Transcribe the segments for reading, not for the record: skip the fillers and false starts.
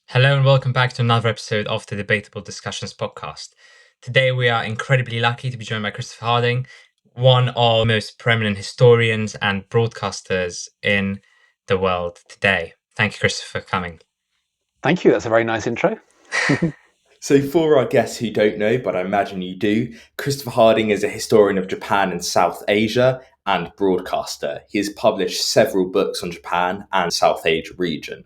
Hello and welcome back to another episode of the Debatable Discussions podcast. Today we are incredibly lucky to be joined by Christopher Harding, one of the most preeminent historians and broadcasters in the world today. Thank you, Christopher, for coming. Thank you. That's a very nice intro. So, for our guests who don't know, but I imagine you do, Christopher Harding is a historian of Japan and South Asia and broadcaster. He has published several books on Japan and South Asia region.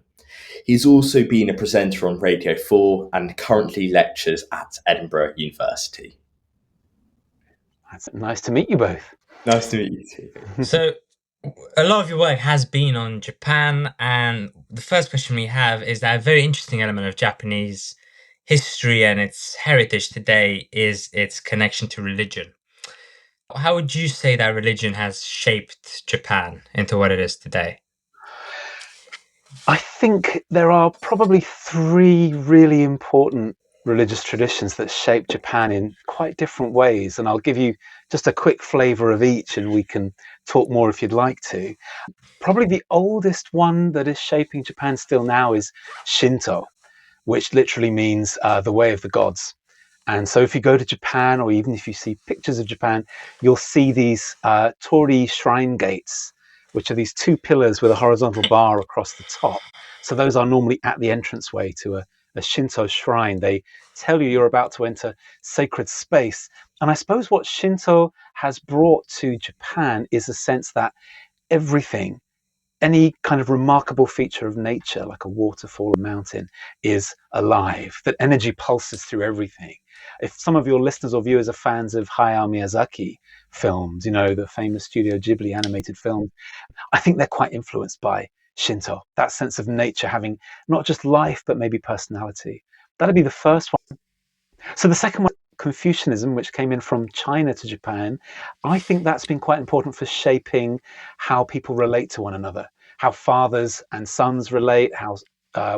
He's also been a presenter on Radio 4 and currently lectures at Edinburgh University. That's nice to meet you both. Nice to meet you too. So, a lot of your work has been on Japan, and the first question we have is that a very interesting element of Japanese history and its heritage today is its connection to religion. How would you say that religion has shaped Japan into what it is today? I think there are probably three really important religious traditions that shape Japan in quite different ways. And I'll give you just a quick flavor of each and we can talk more if you'd like to. Probably the oldest one that is shaping Japan still now is Shinto, which literally means the way of the gods. And so if you go to Japan, or even if you see pictures of Japan, you'll see these torii shrine gates, which are these two pillars with a horizontal bar across the top. So those are normally at the entranceway to a Shinto shrine. They tell you you're about to enter sacred space. And I suppose what Shinto has brought to Japan is a sense that everything, any kind of remarkable feature of nature, like a waterfall or mountain, is alive, that energy pulses through everything. If some of your listeners or viewers are fans of Hayao Miyazaki films, the famous Studio Ghibli animated film, I think they're quite influenced by Shinto, that sense of nature having not just life, but maybe personality. That'd be the first one. So the second one, Confucianism, which came in from China to Japan, I think that's been quite important for shaping how people relate to one another, how fathers and sons relate, how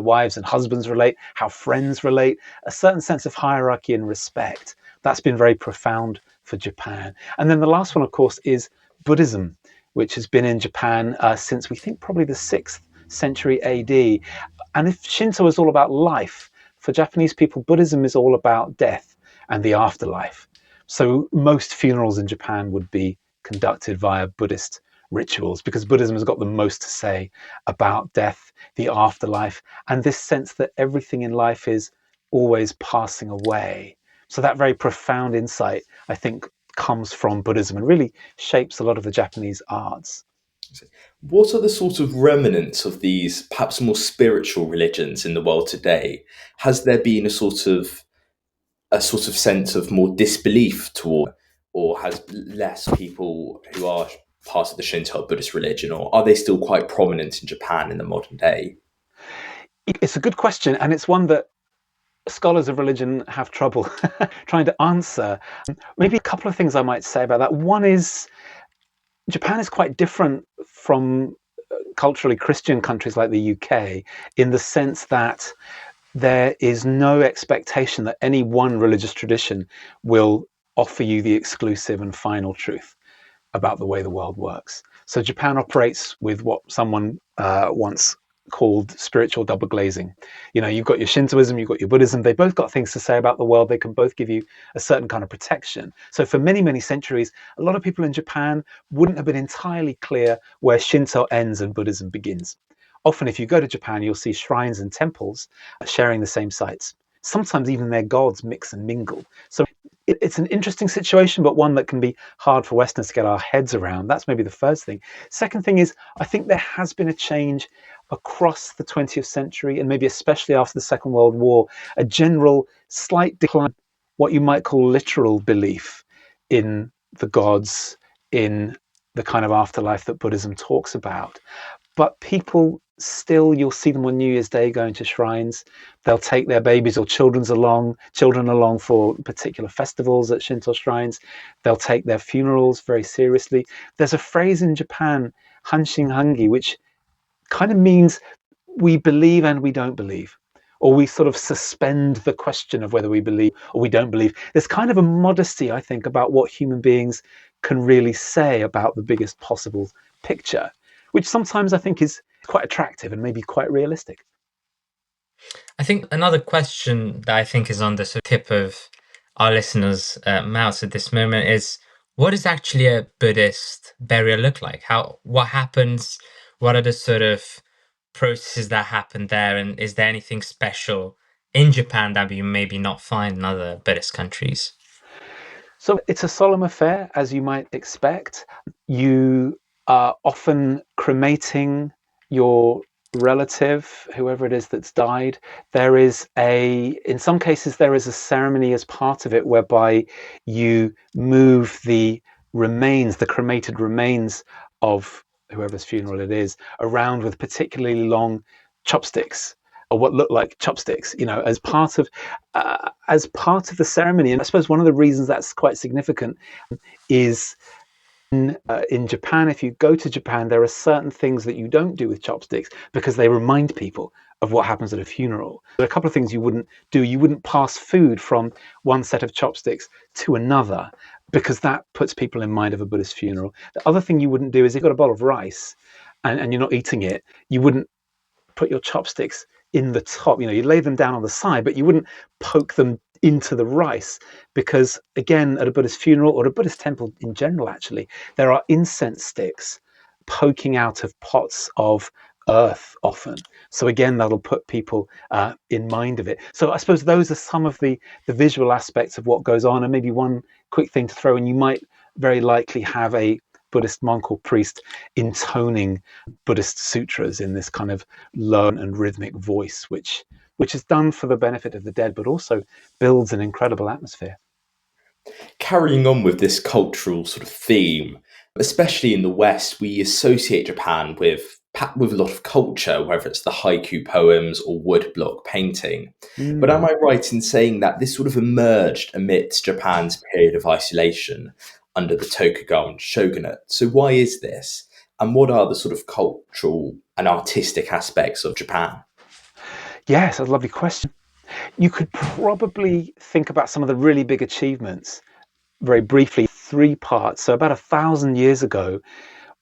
wives and husbands relate, how friends relate, a certain sense of hierarchy and respect. That's been very profound for Japan. And then the last one, of course, is Buddhism, which has been in Japan since we think probably the 6th century AD. And if Shinto is all about life, for Japanese people, Buddhism is all about death and the afterlife. So most funerals in Japan would be conducted via Buddhist rituals because Buddhism has got the most to say about death, the afterlife, and this sense that everything in life is always passing away. So that very profound insight, I think, comes from Buddhism and really shapes a lot of the Japanese arts. What are the sort of remnants of these perhaps more spiritual religions in the world today? Has there been a sort of sense of more disbelief toward, or has less people who are part of the Shinto Buddhist religion, or are they still quite prominent in Japan in the modern day? It's a good question, and it's one that scholars of religion have trouble trying to answer. Maybe a couple of things I might say about that. One is Japan is quite different from culturally Christian countries like the UK in the sense that there is no expectation that any one religious tradition will offer you the exclusive and final truth about the way the world works. So Japan operates with what someone once called spiritual double glazing. You've got your Shintoism, you've got your Buddhism. They both got things to say about the world. They can both give you a certain kind of protection. So for many, many centuries, a lot of people in Japan wouldn't have been entirely clear where Shinto ends and Buddhism begins. Often, if you go to Japan, you'll see shrines and temples sharing the same sites. Sometimes even their gods mix and mingle. So it's an interesting situation, but one that can be hard for Westerners to get our heads around. That's maybe the first thing. Second thing is, I think there has been a change across the 20th century, and maybe especially after the Second World War, a general slight decline, what you might call literal belief in the gods, in the kind of afterlife that Buddhism talks about. But people still, you'll see them on New Year's Day going to shrines. They'll take their babies or children along for particular festivals at Shinto shrines. They'll take their funerals very seriously. There's a phrase in Japan, hanshin hangi, which kind of means we believe and we don't believe, or we sort of suspend the question of whether we believe or we don't believe. There's kind of a modesty, I think, about what human beings can really say about the biggest possible picture, which sometimes I think is quite attractive and maybe quite realistic. I think another question that I think is on the sort of tip of our listeners' mouths at this moment is, what does actually a Buddhist burial look like? What happens? What are the sort of processes that happen there? And is there anything special in Japan that you maybe not find in other Buddhist countries? So it's a solemn affair, as you might expect. You are often cremating your relative, whoever it is that's died. In some cases, there is a ceremony as part of it whereby you move the remains, the cremated remains of whoever's funeral it is, around with particularly long chopsticks, or what look like chopsticks, as part of the ceremony. And I suppose one of the reasons that's quite significant is in Japan, if you go to Japan, there are certain things that you don't do with chopsticks because they remind people of what happens at a funeral. There are a couple of things you wouldn't do. You wouldn't pass food from one set of chopsticks to another because that puts people in mind of a Buddhist funeral. The other thing you wouldn't do is, if you've got a bowl of rice and you're not eating it, you wouldn't put your chopsticks in the top. You lay them down on the side, but you wouldn't poke them into the rice, because again, at a Buddhist funeral, or a Buddhist temple in general, actually, there are incense sticks poking out of pots of earth often. So again, that'll put people in mind of it. So I suppose those are some of the visual aspects of what goes on. And maybe one quick thing to throw in, you might very likely have a Buddhist monk or priest intoning Buddhist sutras in this kind of low and rhythmic voice, which is done for the benefit of the dead, but also builds an incredible atmosphere. Carrying on with this cultural sort of theme, especially in the West, we associate Japan with a lot of culture, whether it's the haiku poems or woodblock painting. But am I right in saying that this sort of emerged amidst Japan's period of isolation under the Tokugawa shogunate? So why is this? And what are the sort of cultural and artistic aspects of Japan? Yes, that's a lovely question. You could probably think about some of the really big achievements very briefly, three parts. So about 1,000 years ago,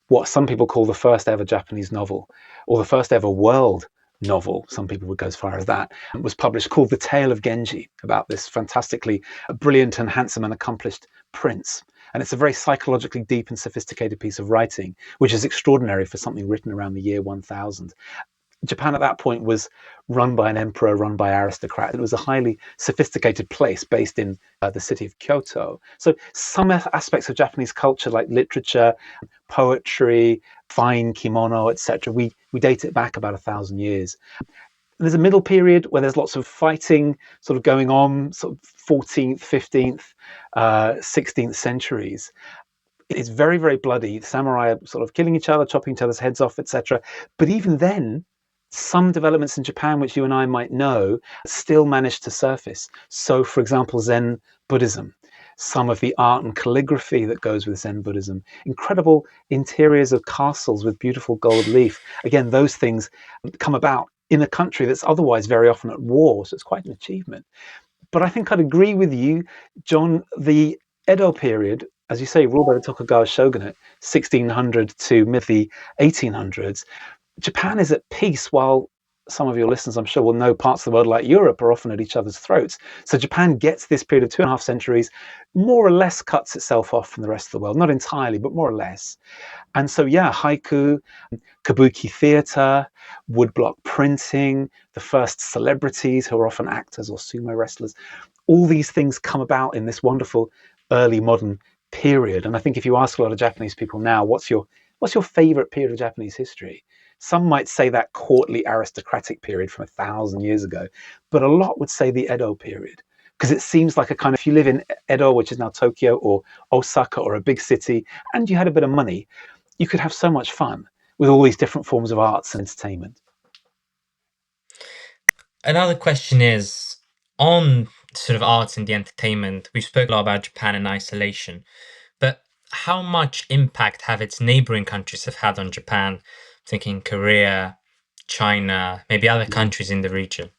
what some people call the first ever Japanese novel, or the first ever world novel, some people would go as far as that, was published, called The Tale of Genji, about this fantastically brilliant and handsome and accomplished prince. And it's a very psychologically deep and sophisticated piece of writing, which is extraordinary for something written around the year 1000. Japan at that point was run by an emperor, run by aristocrats. It was a highly sophisticated place based in the city of Kyoto. So some aspects of Japanese culture, like literature, poetry, fine kimono, etc., we date it back about 1,000 years. There's a middle period where there's lots of fighting sort of going on, sort of 14th, 15th, 16th centuries. It's very, very bloody. The samurai are sort of killing each other, chopping each other's heads off, etc. But even then, some developments in Japan, which you and I might know, still manage to surface. So, for example, Zen Buddhism, some of the art and calligraphy that goes with Zen Buddhism, incredible interiors of castles with beautiful gold leaf. Again, those things come about in a country that's otherwise very often at war, so it's quite an achievement. But I think I'd agree with you, John, the Edo period, as you say, ruled by the Tokugawa shogunate, 1600 to mid the 1800s, Japan is at peace, while some of your listeners, I'm sure, will know parts of the world like Europe are often at each other's throats. So Japan gets this period of 2.5 centuries, more or less cuts itself off from the rest of the world. Not entirely, but more or less. And so, yeah, haiku, kabuki theater, woodblock printing, the first celebrities who are often actors or sumo wrestlers, all these things come about in this wonderful early modern period. And I think if you ask a lot of Japanese people now, what's your favorite period of Japanese history? Some might say that courtly aristocratic period from 1,000 years ago, but a lot would say the Edo period, because it seems like a kind of, if you live in Edo, which is now Tokyo, or Osaka, or a big city, and you had a bit of money, you could have so much fun with all these different forms of arts and entertainment. Another question is on sort of arts and the entertainment. We spoke a lot about Japan in isolation, but how much impact have its neighboring countries have had on Japan? Thinking Korea, China, maybe other countries in the region.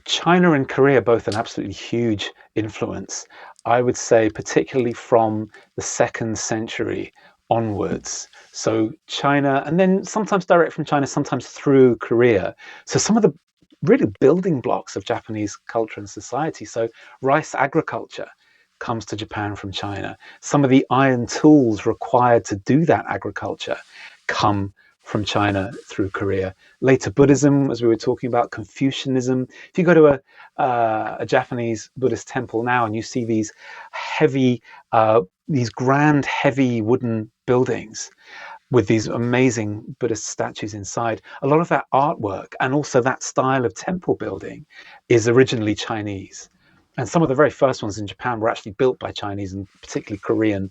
China and Korea both an absolutely huge influence. I would say particularly from the 2nd century onwards. So China, and then sometimes direct from China, sometimes through Korea. So some of the really building blocks of Japanese culture and society. So rice agriculture comes to Japan from China. Some of the iron tools required to do that agriculture come from China through Korea. Later Buddhism, as we were talking about, Confucianism. If you go to a Japanese Buddhist temple now and you see these heavy, these grand, heavy wooden buildings with these amazing Buddhist statues inside, a lot of that artwork and also that style of temple building is originally Chinese. And some of the very first ones in Japan were actually built by Chinese and particularly Korean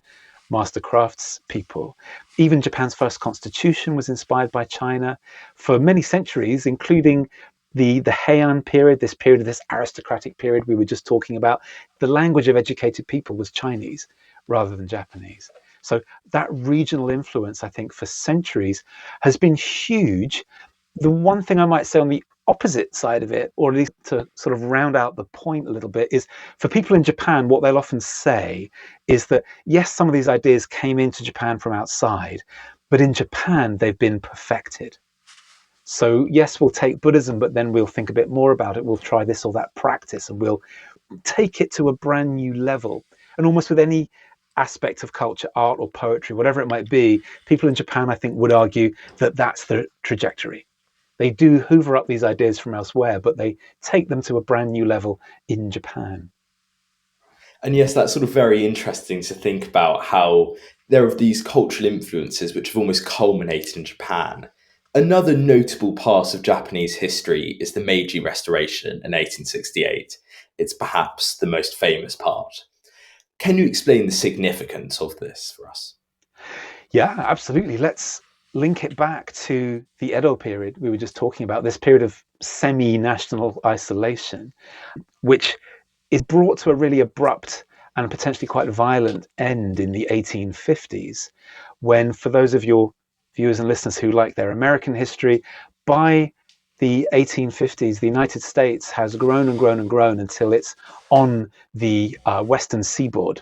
master crafts people. Even Japan's first constitution was inspired by China. For many centuries, including the Heian period, this period of this aristocratic period we were just talking about, the language of educated people was Chinese rather than Japanese. So that regional influence, I think, for centuries has been huge. The one thing I might say on the opposite side of it, or at least to sort of round out the point a little bit, is for people in Japan, what they'll often say is that, yes, some of these ideas came into Japan from outside, but in Japan, they've been perfected. So yes, we'll take Buddhism, but then we'll think a bit more about it. We'll try this or that practice and we'll take it to a brand new level. And almost with any aspect of culture, art or poetry, whatever it might be, people in Japan, I think, would argue that that's the trajectory. They do hoover up these ideas from elsewhere, but they take them to a brand new level in Japan. And yes, that's sort of very interesting to think about how there are these cultural influences which have almost culminated in Japan. Another notable part of Japanese history is the Meiji Restoration in 1868. It's perhaps the most famous part. Can you explain the significance of this for us? Yeah, absolutely. Let's link it back to the Edo period we were just talking about, this period of semi-national isolation, which is brought to a really abrupt and potentially quite violent end in the 1850s, when, for those of your viewers and listeners who like their American history, by the 1850s, the United States has grown and grown and grown until it's on the western seaboard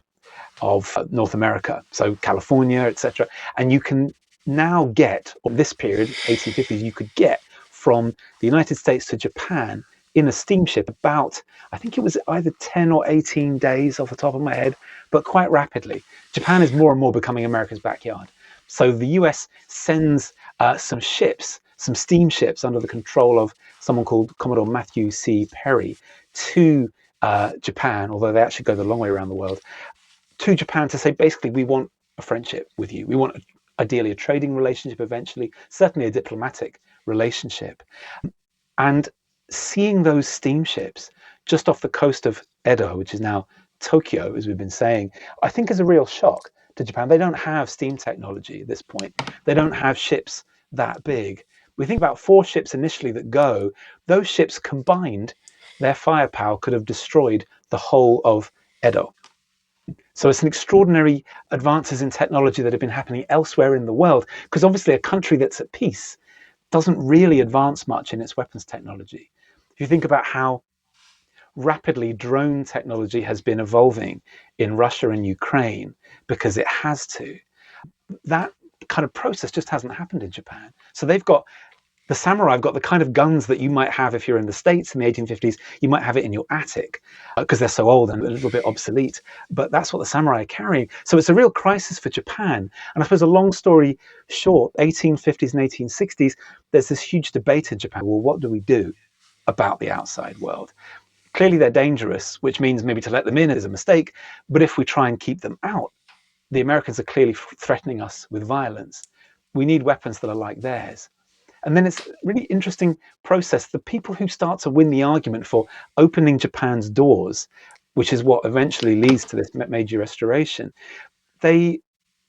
of North America, so California, etc. And you can now get, on this period, 1850s, you could get from the United States to Japan in a steamship about, I think it was either 10 or 18 days off the top of my head, but quite rapidly. Japan is more and more becoming America's backyard. So the US sends some ships, some steamships under the control of someone called Commodore Matthew C. Perry to Japan, although they actually go the long way around the world, to Japan to say, basically, we want a friendship with you. We want ideally a trading relationship eventually, certainly a diplomatic relationship. And seeing those steamships just off the coast of Edo, which is now Tokyo, as we've been saying, I think is a real shock to Japan. They don't have steam technology at this point. They don't have ships that big. We think about 4 ships initially that go. Those ships combined, their firepower could have destroyed the whole of Edo. So it's an extraordinary advances in technology that have been happening elsewhere in the world, because obviously a country that's at peace doesn't really advance much in its weapons technology. If you think about how rapidly drone technology has been evolving in Russia and Ukraine, because it has to, that kind of process just hasn't happened in Japan. So they've got, the samurai have got the kind of guns that you might have if you're in the States in the 1850s. You might have it in your attic because they're so old and a little bit obsolete, but that's what the samurai are carrying. So it's a real crisis for Japan. And I suppose, a long story short, 1850s and 1860s, there's this huge debate in Japan. Well, what do we do about the outside world? Clearly they're dangerous, which means maybe to let them in is a mistake. But if we try and keep them out, the Americans are clearly threatening us with violence. We need weapons that are like theirs. And then it's a really interesting process. The people who start to win the argument for opening Japan's doors, which is what eventually leads to this Meiji Restoration, they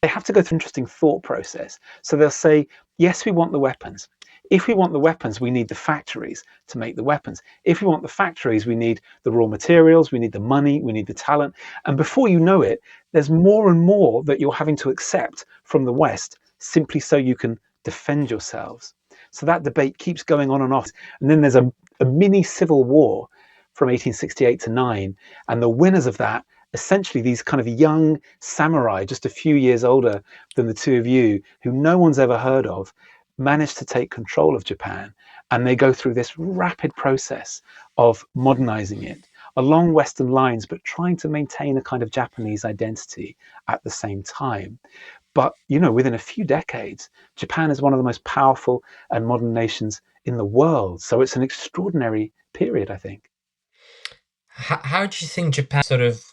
have to go through an interesting thought process. So they'll say, yes, we want the weapons. If we want the weapons, we need the factories to make the weapons. If we want the factories, we need the raw materials, we need the money, we need the talent. And before you know it, there's more and more that you're having to accept from the West simply so you can defend yourselves. So that debate keeps going on and off. And then there's a mini civil war from 1868 to 9. And the winners of that, essentially these kind of young samurai, just a few years older than the two of you, who no one's ever heard of, managed to take control of Japan And they go through this rapid process of modernizing it along Western lines, but trying to maintain a kind of Japanese identity at the same time. But, within a few decades, Japan is one of the most powerful and modern nations in the world. So it's an extraordinary period, I think. How do you think Japan sort of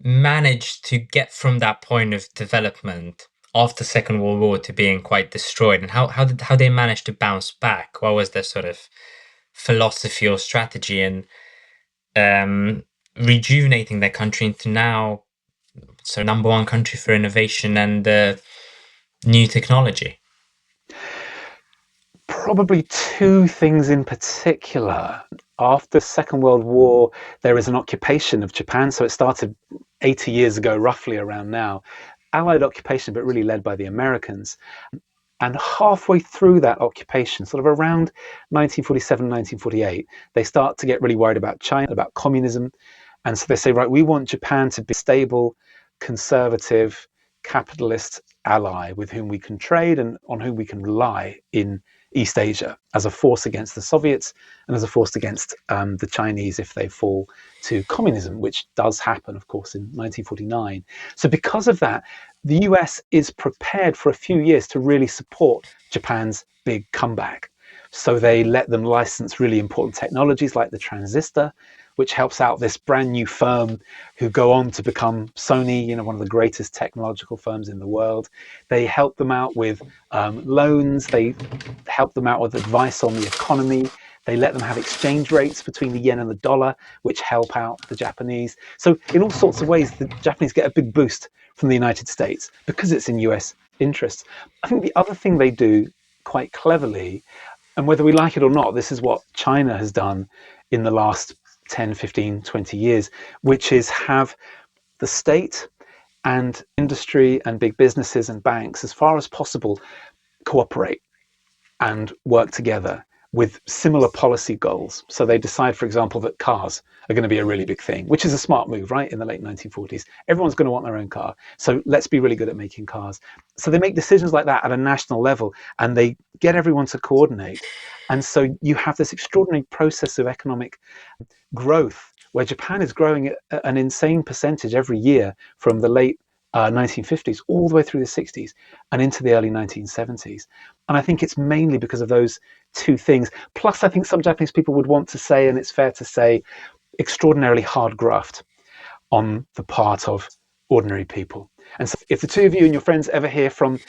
managed to get from that point of development after Second World War to being quite destroyed, and how they managed to bounce back? What was their sort of philosophy or strategy in rejuvenating their country into now number one country for innovation and new technology? Probably two things in particular. After the Second World War, there is an occupation of Japan. So it started 80 years ago, roughly around now. Allied occupation, but really led by the Americans. And halfway through that occupation, sort of around 1947, 1948, they start to get really worried about China, about communism. And so they say, right, we want Japan to be stable, conservative, capitalist ally with whom we can trade and on whom we can rely in East Asia as a force against the Soviets and as a force against the Chinese if they fall to communism, which does happen, of course, in 1949. So because of that, the US is prepared for a few years to really support Japan's big comeback. So they let them license really important technologies like the transistor, which helps out this brand new firm who go on to become Sony, one of the greatest technological firms in the world. They help them out with loans. They help them out with advice on the economy. They let them have exchange rates between the yen and the dollar, which help out the Japanese. So in all sorts of ways, the Japanese get a big boost from the United States because it's in US interests. I think the other thing they do quite cleverly, and whether we like it or not, this is what China has done in the last 10, 15, 20 years, which is have the state and industry and big businesses and banks, as far as possible, cooperate and work together with similar policy goals. So they decide, for example, that cars are going to be a really big thing, which is a smart move, right? In the late 1940s, everyone's going to want their own car. So let's be really good at making cars. So they make decisions like that at a national level, and they get everyone to coordinate. And so you have this extraordinary process of economic growth where Japan is growing at an insane percentage every year from the late 1950s all the way through the 60s and into the early 1970s. And I think it's mainly because of those two things. Plus, I think some Japanese people would want to say, and it's fair to say, extraordinarily hard graft on the part of ordinary people. And so if the two of you and your friends ever hear from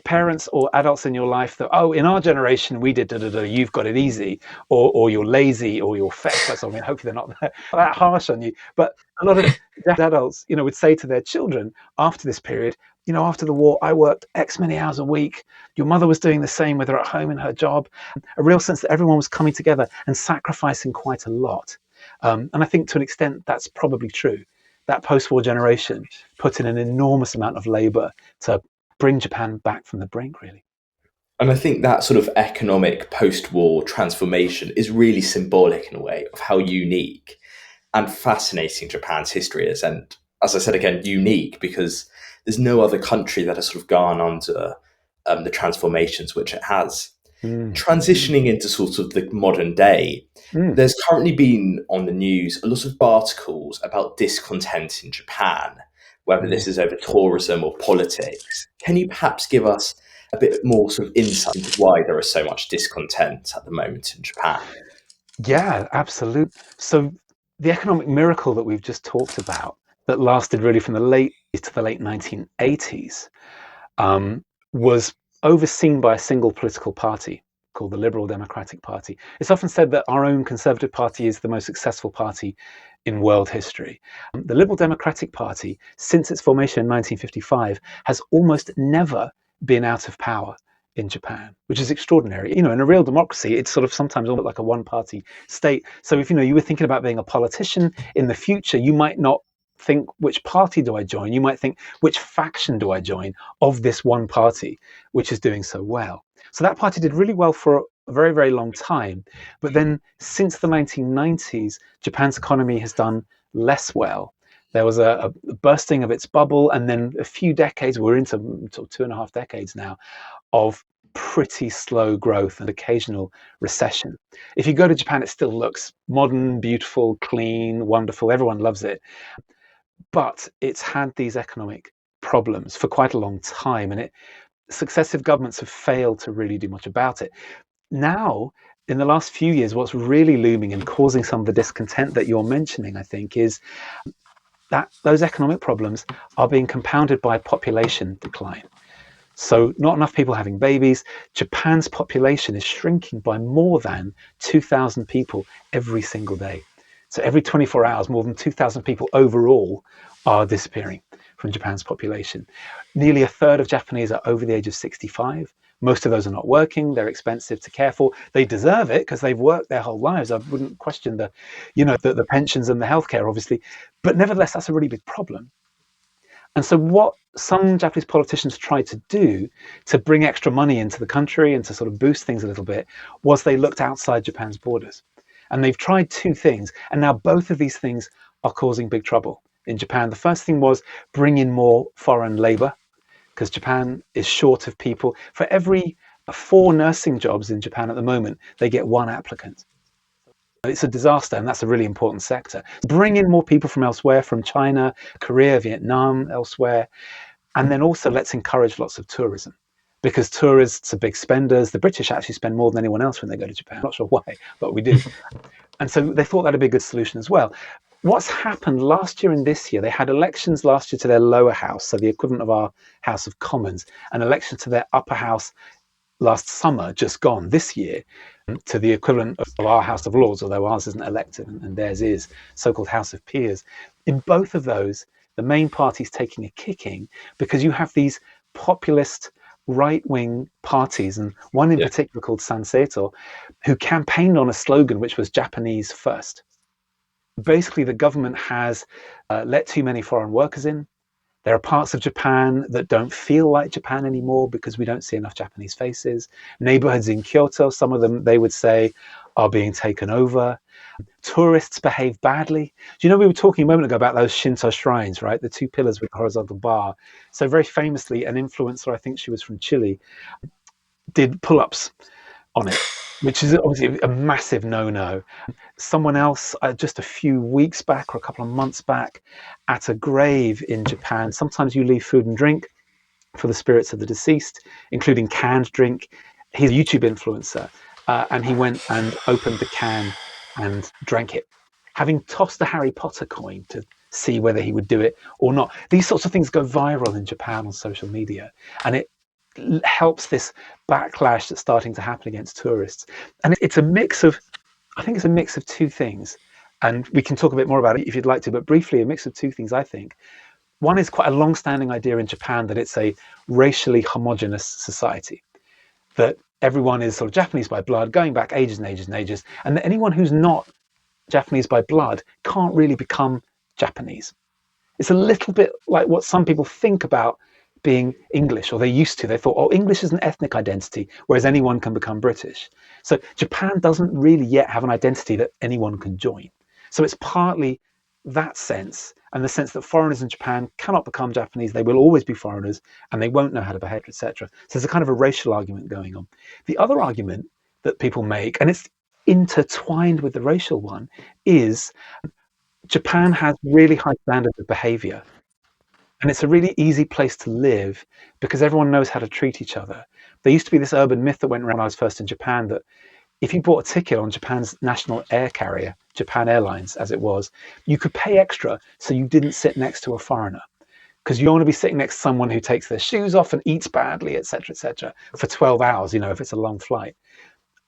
parents or adults in your life that, oh, in our generation, we did da-da-da, you've got it easy, or you're lazy, or you're fat, I mean, hopefully they're not that harsh on you. But a lot of adults, would say to their children after this period, after the war, I worked X many hours a week. Your mother was doing the same with her at home in her job. A real sense that everyone was coming together and sacrificing quite a lot. And I think to an extent, that's probably true. That post-war generation put in an enormous amount of labor to bring Japan back from the brink, really. And I think that sort of economic post-war transformation is really symbolic in a way of how unique and fascinating Japan's history is. And as I said again, unique because there's no other country that has sort of gone under the transformations which it has. Transitioning into sort of the modern day, there's currently been on the news a lot of articles about discontent in Japan, whether this is over tourism or politics. Can you perhaps give us a bit more sort of insight into why there is so much discontent at the moment in Japan? Yeah, absolutely. So the economic miracle that we've just talked about that lasted really from the late 1980s was overseen by a single political party called the Liberal Democratic Party. It's often said that our own Conservative Party is the most successful party in world history. The Liberal Democratic Party, since its formation in 1955, has almost never been out of power in Japan, which is extraordinary. In a real democracy, it's sort of sometimes almost like a one-party state. So if you were thinking about being a politician in the future, you might not think, which party do I join? You might think, which faction do I join of this one party, which is doing so well? So that party did really well for a very, very long time. But then since the 1990s, Japan's economy has done less well. There was a bursting of its bubble, and then a few decades, we're into 2.5 decades now, of pretty slow growth and occasional recession. If you go to Japan, it still looks modern, beautiful, clean, wonderful. Everyone loves it. But it's had these economic problems for quite a long time, and successive governments have failed to really do much about it. Now, in the last few years, what's really looming and causing some of the discontent that you're mentioning, I think, is that those economic problems are being compounded by population decline. So not enough people having babies. Japan's population is shrinking by more than 2,000 people every single day. So every 24 hours, more than 2,000 people overall are disappearing from Japan's population. Nearly a third of Japanese are over the age of 65. Most of those are not working. They're expensive to care for. They deserve it because they've worked their whole lives. I wouldn't question the pensions and the healthcare, obviously. But nevertheless, that's a really big problem. And so what some Japanese politicians tried to do to bring extra money into the country and to sort of boost things a little bit was they looked outside Japan's borders. And they've tried two things. And now both of these things are causing big trouble in Japan. The first thing was bring in more foreign labor, because Japan is short of people. For every 4 nursing jobs in Japan at the moment, they get 1 applicant. It's a disaster, and that's a really important sector. Bring in more people from elsewhere, from China, Korea, Vietnam, elsewhere. And then also let's encourage lots of tourism, because tourists are big spenders. The British actually spend more than anyone else when they go to Japan. I'm not sure why, but we do. And so they thought that'd be a good solution as well. What's happened last year and this year, they had elections last year to their lower house, so the equivalent of our House of Commons, and elections to their upper house last summer, just gone this year, to the equivalent of our House of Lords, although ours isn't elected and theirs is, so-called House of Peers. In both of those, the main party's taking a kicking because you have these populist right-wing parties, and one in particular called Sanseito, who campaigned on a slogan which was Japanese first. Basically, the government has let too many foreign workers in. There are parts of Japan that don't feel like Japan anymore because we don't see enough Japanese faces. Neighborhoods in Kyoto, some of them, they would say, are being taken over. Tourists behave badly. Do you know, we were talking a moment ago about those Shinto shrines, right? The 2 pillars with the horizontal bar. So very famously, an influencer, I think she was from Chile, did pull-ups on it, which is obviously a massive no-no. Someone else, just a few weeks back or a couple of months back, at a grave in Japan, sometimes you leave food and drink for the spirits of the deceased, including canned drink. He's a YouTube influencer, and he went and opened the can and drank it, having tossed a Harry Potter coin to see whether he would do it or not. These sorts of things go viral in Japan on social media, and it helps this backlash that's starting to happen against tourists. And it's a mix of, I think it's a mix of 2 things. And we can talk a bit more about it if you'd like to, but briefly, a mix of 2 things, I think. One is quite a long-standing idea in Japan that it's a racially homogenous society, that everyone is sort of Japanese by blood, going back ages and ages and ages, and that anyone who's not Japanese by blood can't really become Japanese. It's a little bit like what some people think about being English, or they used to. They thought, oh, English is an ethnic identity, whereas anyone can become British. So Japan doesn't really yet have an identity that anyone can join. So it's partly that sense, and the sense that foreigners in Japan cannot become Japanese. They will always be foreigners, and they won't know how to behave, etc. So there's a kind of a racial argument going on. The other argument that people make, and it's intertwined with the racial one, is Japan has really high standards of behavior. And it's a really easy place to live because everyone knows how to treat each other. There used to be this urban myth that went around when I was first in Japan that if you bought a ticket on Japan's national air carrier, Japan Airlines as it was, you could pay extra so you didn't sit next to a foreigner, because you don't want to be sitting next to someone who takes their shoes off and eats badly, etc., for 12 hours, if it's a long flight.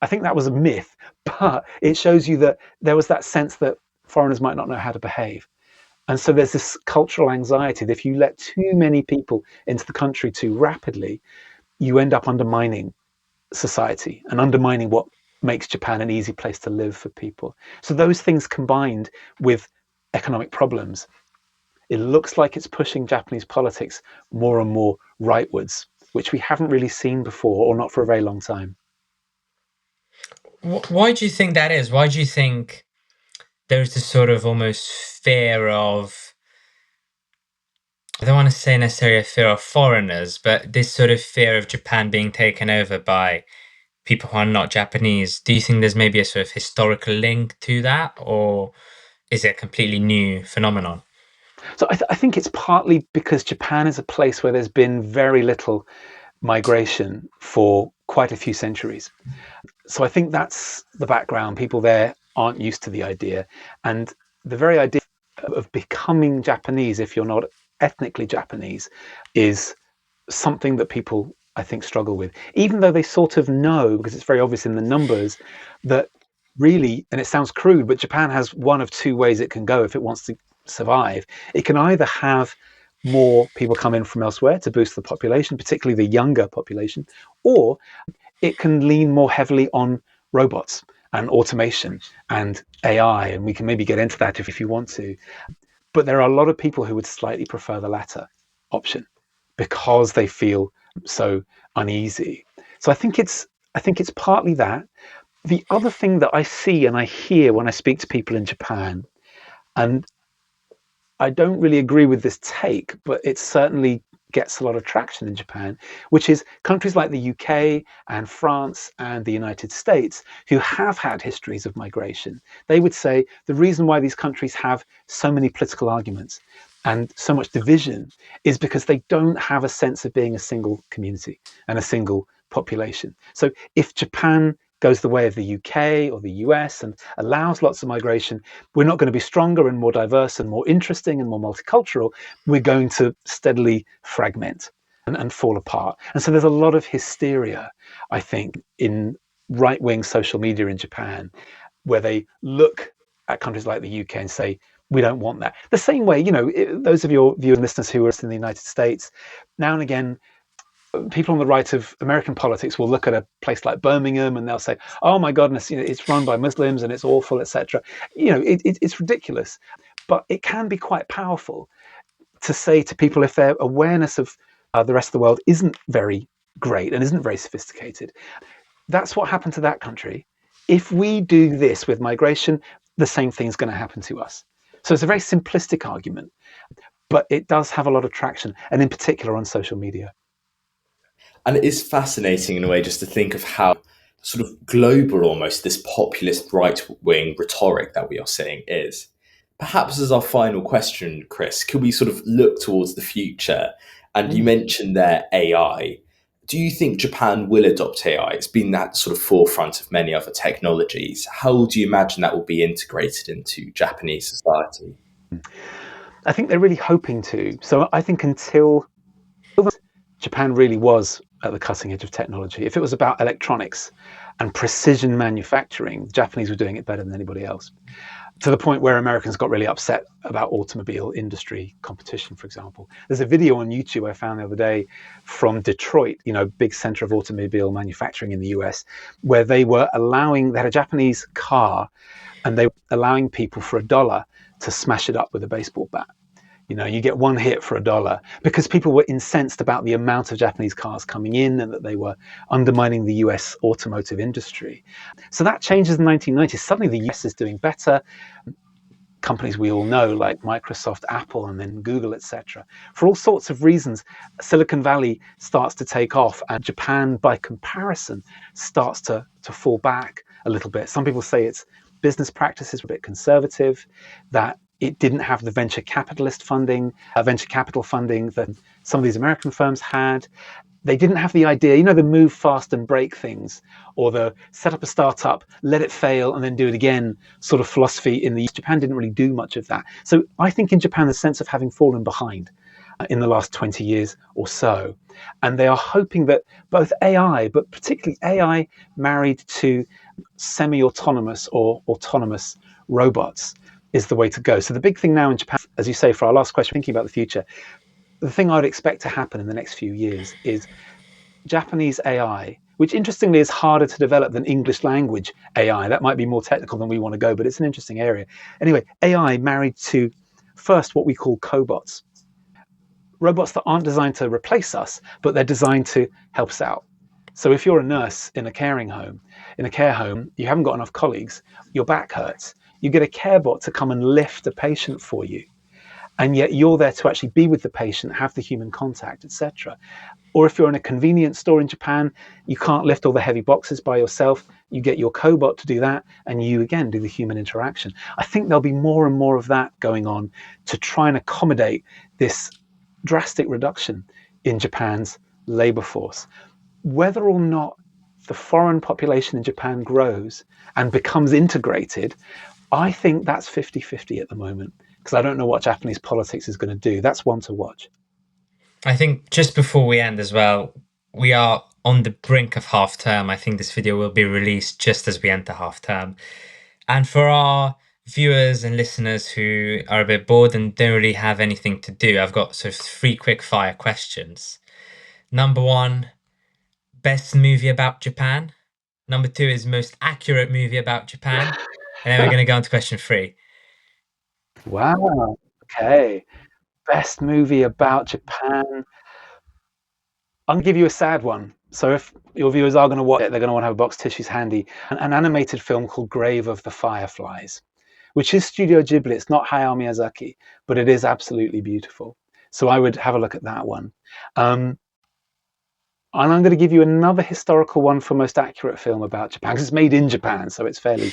I think that was a myth, but it shows you that there was that sense that foreigners might not know how to behave. And so there's this cultural anxiety that if you let too many people into the country too rapidly, you end up undermining society and undermining what makes Japan an easy place to live for people. So those things combined with economic problems, it looks like it's pushing Japanese politics more and more rightwards, which we haven't really seen before, or not for a very long time. Why do you think that is? Why do you think there's this sort of almost fear of I don't want to say necessarily a fear of foreigners, but this sort of fear of Japan being taken over by people who are not Japanese. Do you think there's maybe a sort of historical link to that, or is it a completely new phenomenon? So I think it's partly because Japan is a place where there's been very little migration for quite a few centuries. So I think that's the background. People there aren't used to the idea. And the very idea of becoming Japanese, if you're not ethnically Japanese, is something that people, I think, struggle with, even though they sort of know, because it's very obvious in the numbers, that really, and it sounds crude, but Japan has one of two ways it can go if it wants to survive. It can either have more people come in from elsewhere to boost the population, particularly the younger population, or it can lean more heavily on robots and automation and AI. And we can maybe get into that if you want to. But there are a lot of people who would slightly prefer the latter option because they feel so uneasy. So I think it's partly that. The other thing that I see and I hear when I speak to people in Japan, and I don't really agree with this take, but it certainly gets a lot of traction in Japan, which is countries like the UK and France and the United States, who have had histories of migration. They would say the reason why these countries have so many political arguments and so much division is because they don't have a sense of being a single community and a single population. So if Japan goes the way of the UK or the US and allows lots of migration, we're not going to be stronger and more diverse and more interesting and more multicultural. We're going to steadily fragment and fall apart. And so there's a lot of hysteria, I think, in right-wing social media in Japan, where they look at countries like the UK and say, we don't want that. The same way, those of your viewers and listeners who are in the United States, now and again, people on the right of American politics will look at a place like Birmingham and they'll say, "Oh my goodness, it's run by Muslims and it's awful, etc." It's ridiculous, but it can be quite powerful to say to people if their awareness of the rest of the world isn't very great and isn't very sophisticated. That's what happened to that country. If we do this with migration, the same thing's going to happen to us. So it's a very simplistic argument, but it does have a lot of traction, and in particular on social media. And it is fascinating in a way just to think of how sort of global almost this populist right wing rhetoric that we are seeing is. Perhaps as our final question, Chris, could we sort of look towards the future? And you mentioned there AI. Do you think Japan will adopt AI? It's been that sort of forefront of many other technologies. How do you imagine that will be integrated into Japanese society? I think they're really hoping to. So I think until Japan really was at the cutting edge of technology. If it was about electronics and precision manufacturing, the Japanese were doing it better than anybody else. To the point where Americans got really upset about automobile industry competition, for example. There's a video on YouTube I found the other day from Detroit, big center of automobile manufacturing in the US, where they had a Japanese car and they were allowing people for $1 to smash it up with a baseball bat. You get one hit for $1 because people were incensed about the amount of Japanese cars coming in and that they were undermining the US automotive industry. So that changes in the 1990s. Suddenly the US is doing better. Companies we all know like Microsoft, Apple, and then Google, etc. For all sorts of reasons, Silicon Valley starts to take off and Japan, by comparison, starts to fall back a little bit. Some people say its business practices were a bit conservative, that it didn't have the venture capital funding that some of these American firms had. They didn't have the idea, the move fast and break things, or the set up a startup, let it fail, and then do it again sort of philosophy in the East. Japan didn't really do much of that. So I think in Japan, the sense of having fallen behind in the last 20 years or so. And they are hoping that both AI, but particularly AI married to semi-autonomous or autonomous robots, is the way to go. So the big thing now in Japan, as you say, for our last question, thinking about the future, the thing I would expect to happen in the next few years is Japanese AI, which interestingly is harder to develop than English language AI. That might be more technical than we want to go, but it's an interesting area. Anyway, AI married to first what we call cobots. Robots that aren't designed to replace us, but they're designed to help us out. So if you're a nurse in a care home, you haven't got enough colleagues, your back hurts, you get a care bot to come and lift a patient for you. and yet you're there to actually be with the patient, have the human contact, etc. Or if you're in a convenience store in Japan, you can't lift all the heavy boxes by yourself. You get your cobot to do that, and you again do the human interaction. I think there'll be more and more of that going on to try and accommodate this drastic reduction in Japan's labor force. Whether or not the foreign population in Japan grows and becomes integrated, I think that's 50-50 at the moment, because I don't know what Japanese politics is going to do. That's one to watch. I think just before we end as well, we are on the brink of half term. I think this video will be released just as we enter half term. And for our viewers and listeners who are a bit bored and don't really have anything to do, I've got sort of 3 quick fire questions. Number 1, best movie about Japan. Number 2 is most accurate movie about Japan. And then we're going to go on to question 3. Wow. Okay. Best movie about Japan. I'm going to give you a sad one. So if your viewers are going to watch it, they're going to want to have a box of tissues handy. An animated film called Grave of the Fireflies, which is Studio Ghibli. It's not Hayao Miyazaki, but it is absolutely beautiful. So I would have a look at that one. And I'm going to give you another historical one for most accurate film about Japan, because it's made in Japan, so it's fairly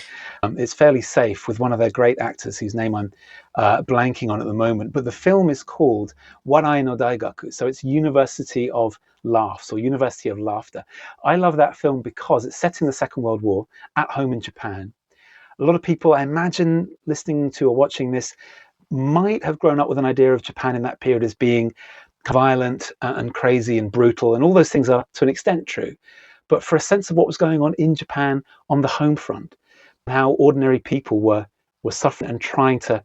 safe, with one of their great actors whose name I'm blanking on at the moment. But the film is called Warai no Daigaku, so it's University of Laughs or University of Laughter. I love that film because it's set in the Second World War at home in Japan. A lot of people, I imagine, listening to or watching this might have grown up with an idea of Japan in that period as being violent and crazy and brutal, and all those things are to an extent true. But for a sense of what was going on in Japan on the home front, how ordinary people were suffering and trying to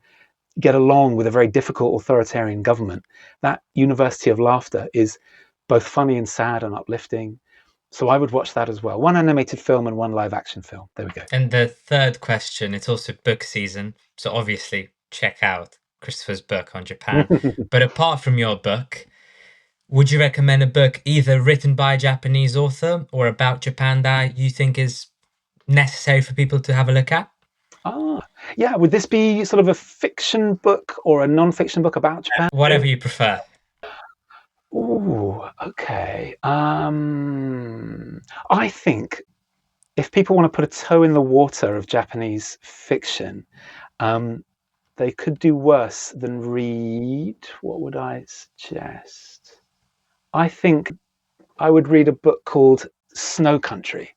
get along with a very difficult authoritarian government, that University of Laughter is both funny and sad and uplifting. So I would watch that as well. One animated film and one live action film. There we go. And the third question, it's also book season. So obviously check out Christopher's book on Japan. But apart from your book, would you recommend a book either written by a Japanese author or about Japan that you think is necessary for people to have a look at? Yeah. Would this be sort of a fiction book or a non-fiction book about Japan? Whatever you prefer. Ooh, okay. I think if people want to put a toe in the water of Japanese fiction, they could do worse than read. What would I suggest? I think I would read a book called Snow Country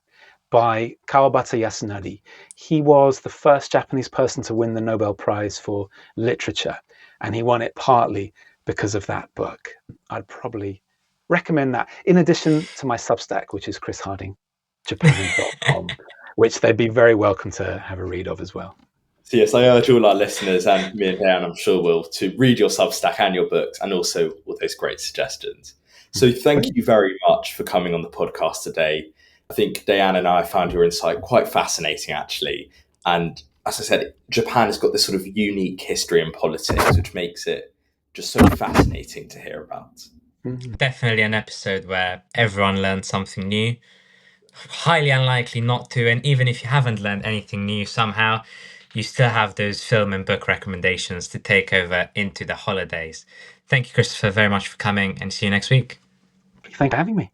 by Kawabata Yasunari. He was the first Japanese person to win the Nobel Prize for Literature, and he won it partly because of that book. I'd probably recommend that, in addition to my Substack, which is chrishardingjapan.com, which they'd be very welcome to have a read of as well. So yes, I urge all our listeners, and me and Dejan, I'm sure will, to read your Substack and your books, and also all those great suggestions. So thank you very much for coming on the podcast today. I think Dejan and I found your insight quite fascinating, actually. And as I said, Japan has got this sort of unique history and politics, which makes it just so fascinating to hear about. Definitely an episode where everyone learned something new. Highly unlikely not to, and even if you haven't learned anything new somehow, you still have those film and book recommendations to take over into the holidays. Thank you, Christopher, very much for coming, and see you next week. Thanks for having me.